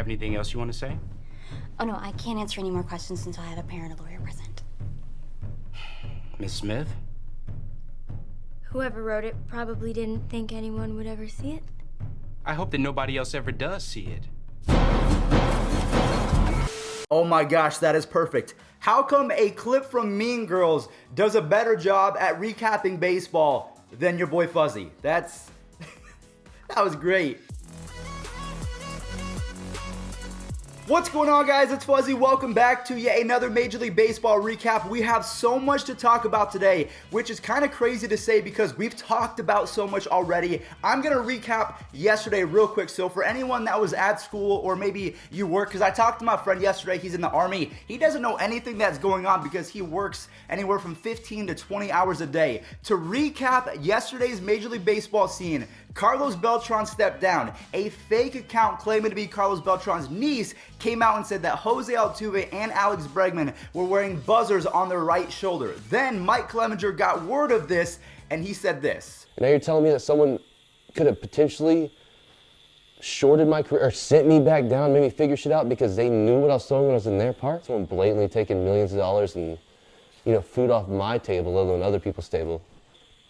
have anything else you want to say? Oh, no, I can't answer any more questions until I have a parent or lawyer present. Miss Smith? Whoever wrote it probably didn't think anyone would ever see it. I hope that nobody else ever does see it. Oh my gosh, that is perfect. How come a clip from Mean Girls does a better job at recapping baseball than your boy Fuzzy? That was great. What's going on, guys? It's Fuzzy. Welcome back to yet another Major League Baseball recap. We have so much to talk about today, which is kind of crazy to say because we've talked about so much already. I'm going to recap yesterday real quick. So for anyone that was at school or maybe you work, because I talked to my friend yesterday, he's in the Army. He doesn't know anything that's going on because he works anywhere from 15 to 20 hours a day. To recap yesterday's Major League Baseball scene, Carlos Beltran stepped down. A fake account claiming to be Carlos Beltran's niece came out and said that Jose Altuve and Alex Bregman were wearing buzzers on their right shoulder. Then Mike Clevenger got word of this and he said this. Now you're telling me that someone could have potentially shorted my career or sent me back down, made me figure shit out because they knew what I was throwing when I was in their part? Someone blatantly taking millions of dollars and, food off my table, let alone other people's table.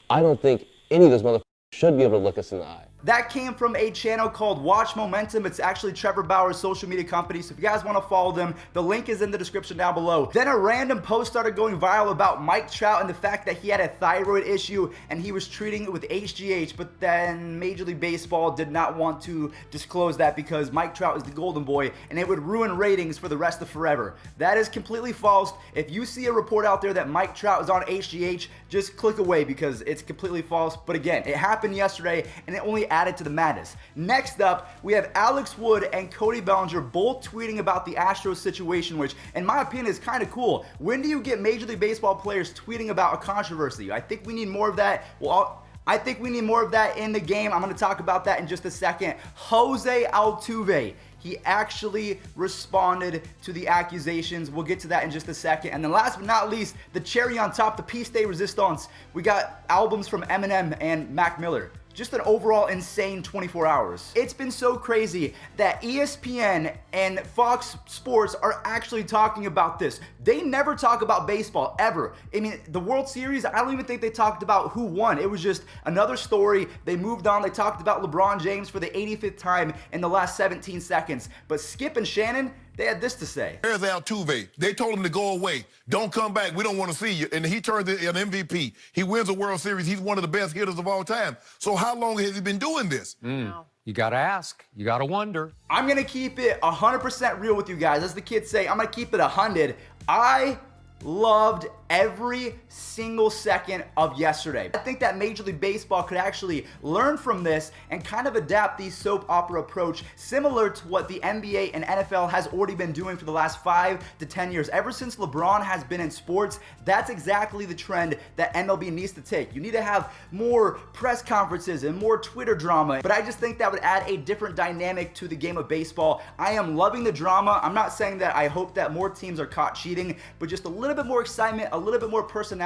I don't think any of those motherfuckers should be able to look us in the eye. That came from a channel called Watch Momentum. It's actually Trevor Bauer's social media company. So if you guys want to follow them, the link is in the description down below. Then a random post started going viral about Mike Trout and the fact that he had a thyroid issue and he was treating it with HGH, but then Major League Baseball did not want to disclose that because Mike Trout is the golden boy and it would ruin ratings for the rest of forever. That is completely false. If you see a report out there that Mike Trout is on HGH, just click away because it's completely false. But again, it happened yesterday and it only added to the madness. Next up, we have Alex Wood and Cody Bellinger both tweeting about the Astros situation, which in my opinion is kind of cool. When do you get Major League Baseball players tweeting about a controversy? I think we need more of that. Well, I think we need more of that in the game. I'm going to talk about that in just a second. Jose Altuve. He actually responded to the accusations. We'll get to that in just a second. And then last but not least, the cherry on top, the piece de resistance. We got albums from Eminem and Mac Miller. Just an overall insane 24 hours. It's been so crazy that ESPN and Fox Sports are actually talking about this. They never talk about baseball, ever. I mean, the World Series, I don't even think they talked about who won. It was just another story. They moved on. They talked about LeBron James for the 85th time in the last 17 seconds. But Skip and Shannon, they had this to say. There's Altuve. They told him to go away. Don't come back. We don't want to see you. And he turns into an MVP. He wins a World Series. He's one of the best hitters of all time. So how long has he been doing this? You got to ask. You got to wonder. I'm going to keep it 100% real with you guys. As the kids say, I'm going to keep it 100. I loved every single second of yesterday. I think that Major League Baseball could actually learn from this and kind of adapt the soap opera approach similar to what the NBA and NFL has already been doing for the last 5 to 10 years. Ever since LeBron has been in sports, that's exactly the trend that MLB needs to take. You need to have more press conferences and more Twitter drama, but I just think that would add a different dynamic to the game of baseball. I am loving the drama. I'm not saying that I hope that more teams are caught cheating, but just a little bit more excitement, a little bit more personality.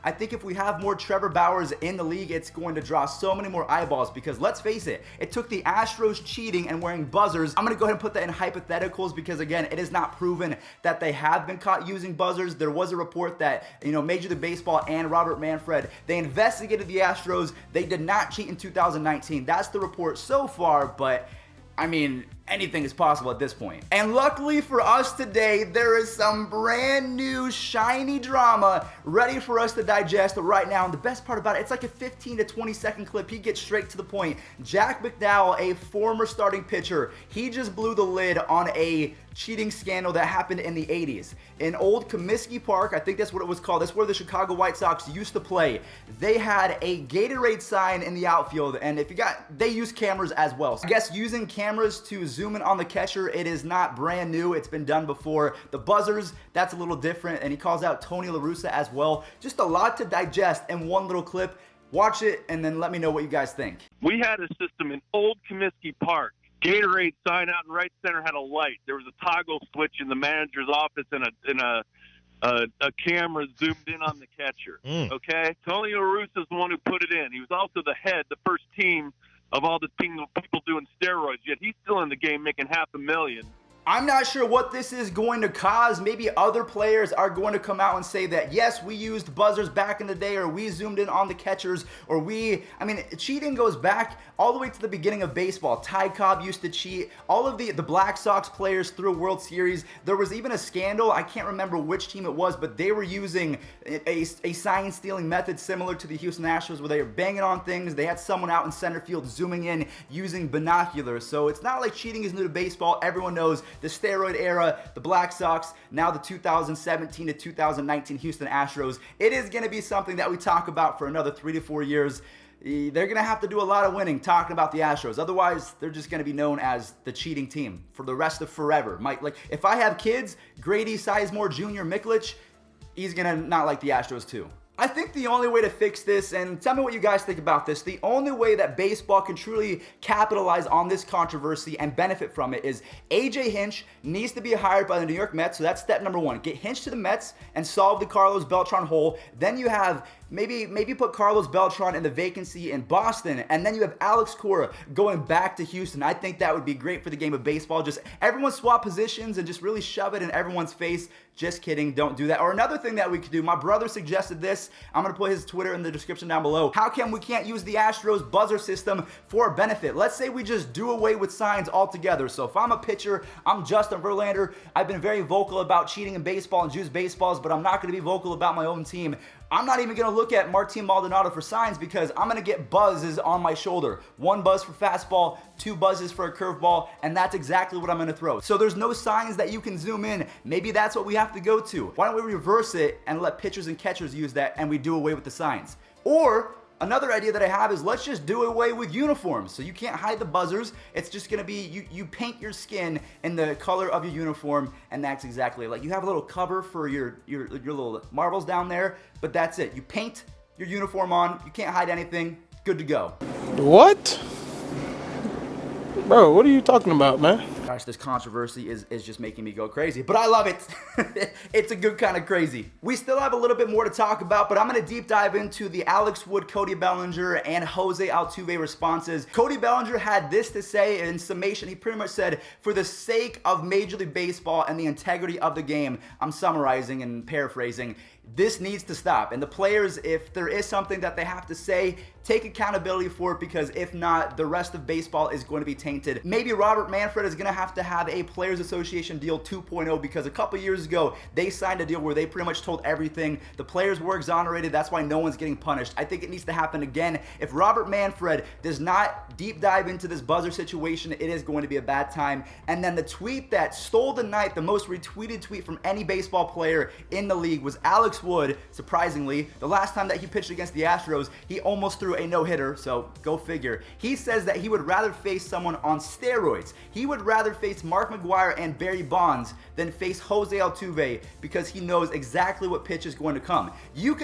I think if we have more Trevor Bauers in the league, it's going to draw so many more eyeballs because let's face it, it took the Astros cheating and wearing buzzers. I'm going to go ahead and put that in hypotheticals because again, it is not proven that they have been caught using buzzers. There was a report that, Major League Baseball and Robert Manfred, they investigated the Astros. They did not cheat in 2019. That's the report so far, but I mean, anything is possible at this point. And luckily for us today, there is some brand new shiny drama ready for us to digest right now. And the best part about it, it's like a 15 to 20 second clip. He gets straight to the point. Jack McDowell, a former starting pitcher, he just blew the lid on a cheating scandal that happened in the 80s. In old Comiskey Park, I think that's what it was called. That's where the Chicago White Sox used to play. They had a Gatorade sign in the outfield, and they use cameras as well. So I guess using cameras to zoom in on the catcher, it is not brand new. It's been done before. The buzzers, that's a little different, and he calls out Tony La Russa as well. Just a lot to digest in one little clip. Watch it, and then let me know what you guys think. We had a system in old Comiskey Park. Gatorade sign out in right center had a light. There was a toggle switch in the manager's office and a camera zoomed in on the catcher. Okay? Tony La Russa is the one who put it in. He was also the first team of all the people doing steroids, yet he's still in the game making $500,000. I'm not sure what this is going to cause. Maybe other players are going to come out and say that, yes, we used buzzers back in the day, or we zoomed in on the catchers, or I mean, cheating goes back all the way to the beginning of baseball. Ty Cobb used to cheat. All of the Black Sox players through a World Series. There was even a scandal. I can't remember which team it was, but they were using a sign stealing method similar to the Houston Astros, where they were banging on things. They had someone out in center field zooming in using binoculars. So it's not like cheating is new to baseball. Everyone knows the steroid era, the Black Sox, now the 2017 to 2019 Houston Astros. It is going to be something that we talk about for another 3 to 4 years. They're going to have to do a lot of winning talking about the Astros. Otherwise, they're just going to be known as the cheating team for the rest of forever. Like, if I have kids, Grady Sizemore Jr. Mikulich, he's going to not like the Astros too. I think the only way to fix this, and tell me what you guys think about this, the only way that baseball can truly capitalize on this controversy and benefit from it is AJ Hinch needs to be hired by the New York Mets. So that's step number one. Get Hinch to the Mets and solve the Carlos Beltran hole. Then you have maybe put Carlos Beltran in the vacancy in Boston, and then you have Alex Cora going back to Houston. I think that would be great for the game of baseball. Just everyone swap positions and just really shove it in everyone's face. Just kidding, don't do that. Or another thing that we could do, my brother suggested this. I'm going to put his Twitter in the description down below. How come we can't use the Astros buzzer system for a benefit? Let's say we just do away with signs altogether. So if I'm a pitcher, I'm Justin Verlander. I've been very vocal about cheating in baseball and juice baseballs, but I'm not going to be vocal about my own team. I'm not even going to look at Martin Maldonado for signs because I'm going to get buzzes on my shoulder. 1 buzz for fastball, 2 buzzes for a curveball, and that's exactly what I'm going to throw. So there's no signs that you can zoom in. Maybe that's what we have to go to. Why don't we reverse it and let pitchers and catchers use that and we do away with the signs? Or another idea that I have is let's just do away with uniforms. So you can't hide the buzzers. It's just going to be you paint your skin in the color of your uniform, and that's exactly like you have a little cover for your little marbles down there, but that's it. You paint your uniform on. You can't hide anything. Good to go. What? Bro, what are you talking about, man? Gosh, this controversy is just making me go crazy, but I love it. It's a good kind of crazy. We still have a little bit more to talk about, but I'm going to deep dive into the Alex Wood, Cody Bellinger, and Jose Altuve responses. Cody Bellinger had this to say in summation. He pretty much said, for the sake of Major League Baseball and the integrity of the game, I'm summarizing and paraphrasing, this needs to stop. And the players, if there is something that they have to say, take accountability for it, because if not, the rest of baseball is going to be tainted. Maybe Robert Manfred is going to have a Players Association deal 2.0, because a couple years ago, they signed a deal where they pretty much told everything. The players were exonerated. That's why no one's getting punished. I think it needs to happen again. If Robert Manfred does not deep dive into this buzzer situation, it is going to be a bad time. And then the tweet that stole the night, the most retweeted tweet from any baseball player in the league, was Alex Wood. Surprisingly, the last time that he pitched against the Astros, he almost threw a no-hitter, so go figure. He says that he would rather face someone on steroids. He would rather face Mark McGwire and Barry Bonds than face Jose Altuve, because he knows exactly what pitch is going to come. You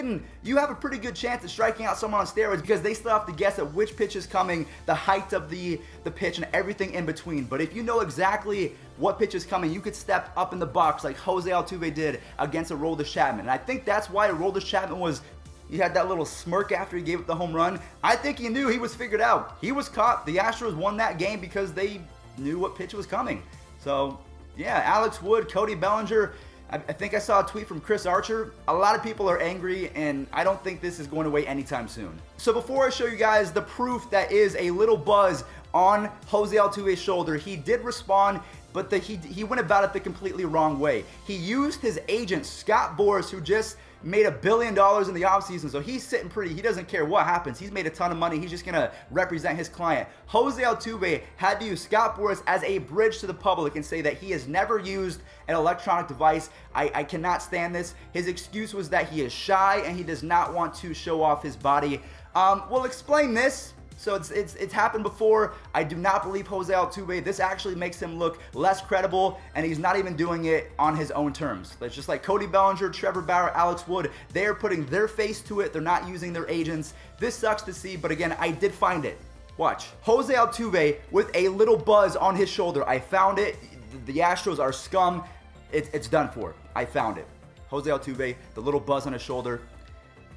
have a pretty good chance of striking out someone on steroids because they still have to guess at which pitch is coming, the height of the pitch, and everything in between. But if you know exactly what pitch is coming, you could step up in the box like Jose Altuve did against Aroldis Chapman. And I think that's why Aroldis Chapman he had that little smirk after he gave up the home run. I think he knew he was figured out. He was caught. The Astros won that game because they knew what pitch was coming. So, yeah, Alex Wood, Cody Bellinger. I think I saw a tweet from Chris Archer. A lot of people are angry, and I don't think this is going away anytime soon. So before I show you guys the proof that is a little buzz on Jose Altuve's shoulder, he did respond, but he went about it the completely wrong way. He used his agent, Scott Boras, who just made $1 billion in the offseason, so he's sitting pretty. He doesn't care what happens. He's made a ton of money. He's just going to represent his client. Jose Altuve had to use Scott Boras as a bridge to the public and say that he has never used an electronic device. I cannot stand this. His excuse was that he is shy and he does not want to show off his body. We'll explain this. So it's happened before. I do not believe Jose Altuve. This actually makes him look less credible, and he's not even doing it on his own terms. It's just like Cody Bellinger, Trevor Bauer, Alex Wood. They're putting their face to it. They're not using their agents. This sucks to see, but again, I did find it. Watch. Jose Altuve with a little buzz on his shoulder. I found it. The Astros are scum. It's done for. I found it. Jose Altuve, the little buzz on his shoulder.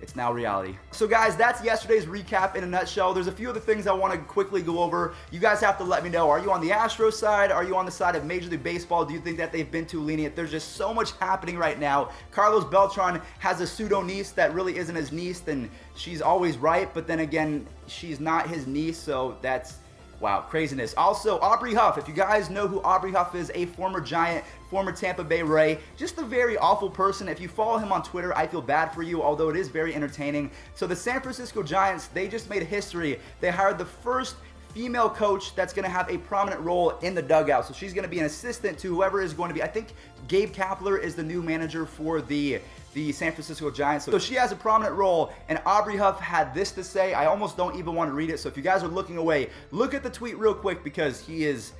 it's now reality. So guys, that's yesterday's recap in a nutshell. There's a few other things I want to quickly go over. You guys have to let me know. Are you on the Astros side? Are you on the side of Major League Baseball? Do you think that they've been too lenient? There's just so much happening right now. Carlos Beltran has a pseudo niece that really isn't his niece, and she's always right, but then again, she's not his niece, so that's, wow, craziness. Also, Aubrey Huff. If you guys know who Aubrey Huff is, a former Giant, former Tampa Bay Ray, just a very awful person. If you follow him on Twitter, I feel bad for you, although it is very entertaining. So the San Francisco Giants, they just made history. They hired the first female coach that's going to have a prominent role in the dugout. So she's going to be an assistant to whoever is going to be, I think Gabe Kapler is the new manager for the San Francisco Giants. So she has a prominent role, and Aubrey Huff had this to say. I almost don't even want to read it. So if you guys are looking away, look at the tweet real quick, because he is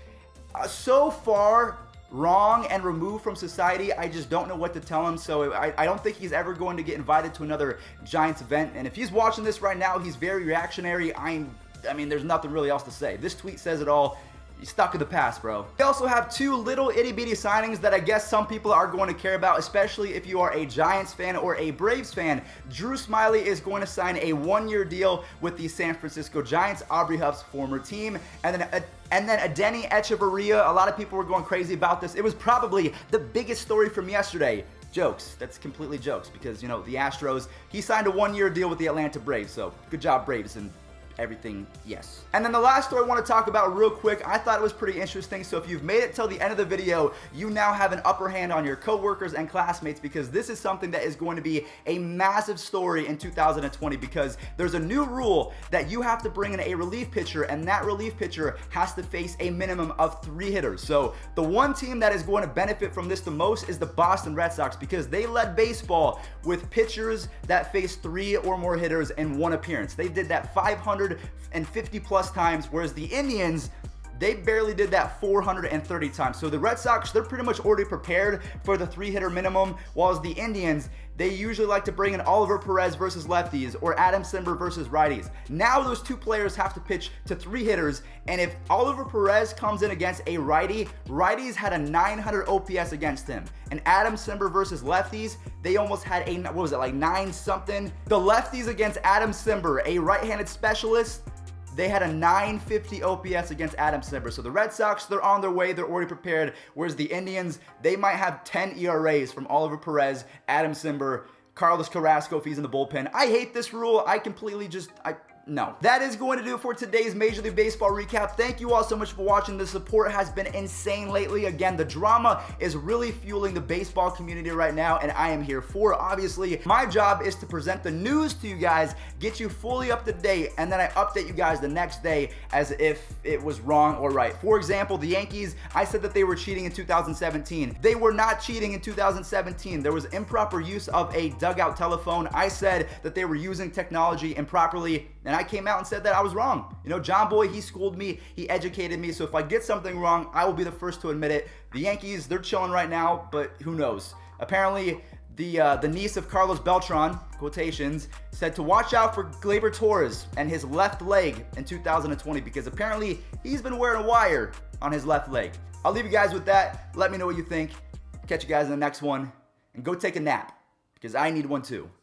so far wrong and removed from society. I just don't know what to tell him. So I don't think he's ever going to get invited to another Giants event. And if he's watching this right now, he's very reactionary. I mean, there's nothing really else to say. This tweet says it all. You're stuck in the past, bro. We also have two little itty-bitty signings that I guess some people are going to care about, especially if you are a Giants fan or a Braves fan. Drew Smyly is going to sign a one-year deal with the San Francisco Giants, Aubrey Huff's former team. And then Adeiny Echeverria, a lot of people were going crazy about this. It was probably the biggest story from yesterday. Jokes. That's completely jokes, because, you know, the Astros, he signed a one-year deal with the Atlanta Braves, so good job, Braves, and everything, yes. And then the last story I want to talk about real quick, I thought it was pretty interesting. So if you've made it till the end of the video, you now have an upper hand on your coworkers and classmates, because this is something that is going to be a massive story in 2020, because there's a new rule that you have to bring in a relief pitcher, and that relief pitcher has to face a minimum of 3 hitters. So the one team that is going to benefit from this the most is the Boston Red Sox, because they led baseball with pitchers that faced 3 or more hitters in one appearance. They did that 550 plus times, whereas the Indians, they barely did that 430 times. So the Red Sox, they're pretty much already prepared for the 3-hitter minimum, while the Indians, they usually like to bring in Oliver Perez versus lefties or Adam Simber versus righties. Now those 2 players have to pitch to 3 hitters, and if Oliver Perez comes in against a righty, righties had a 900 OPS against him. And Adam Simber versus lefties, they almost had a, what was it, like 9 something? The lefties against Adam Simber, a right-handed specialist, they had a 950 OPS against Adam Simber. So the Red Sox, they're on their way. They're already prepared. Whereas the Indians, they might have 10 ERAs from Oliver Perez, Adam Simber, Carlos Carrasco if he's in the bullpen. I hate this rule. I completely just, no. That is going to do it for today's Major League Baseball recap. Thank you all so much for watching. The support has been insane lately. Again, the drama is really fueling the baseball community right now, and I am here for it. Obviously, my job is to present the news to you guys, get you fully up to date, and then I update you guys the next day as if it was wrong or right. For example, the Yankees, I said that they were cheating in 2017. They were not cheating in 2017. There was improper use of a dugout telephone. I said that they were using technology improperly, and I came out and said that I was wrong. You know, John Boy, he schooled me, he educated me, so if I get something wrong, I will be the first to admit it. The Yankees, they're chilling right now, but who knows? Apparently, the niece of Carlos Beltran, quotations, said to watch out for Gleyber Torres and his left leg in 2020, because apparently he's been wearing a wire on his left leg. I'll leave you guys with that. Let me know what you think. Catch you guys in the next one, and go take a nap, because I need one too.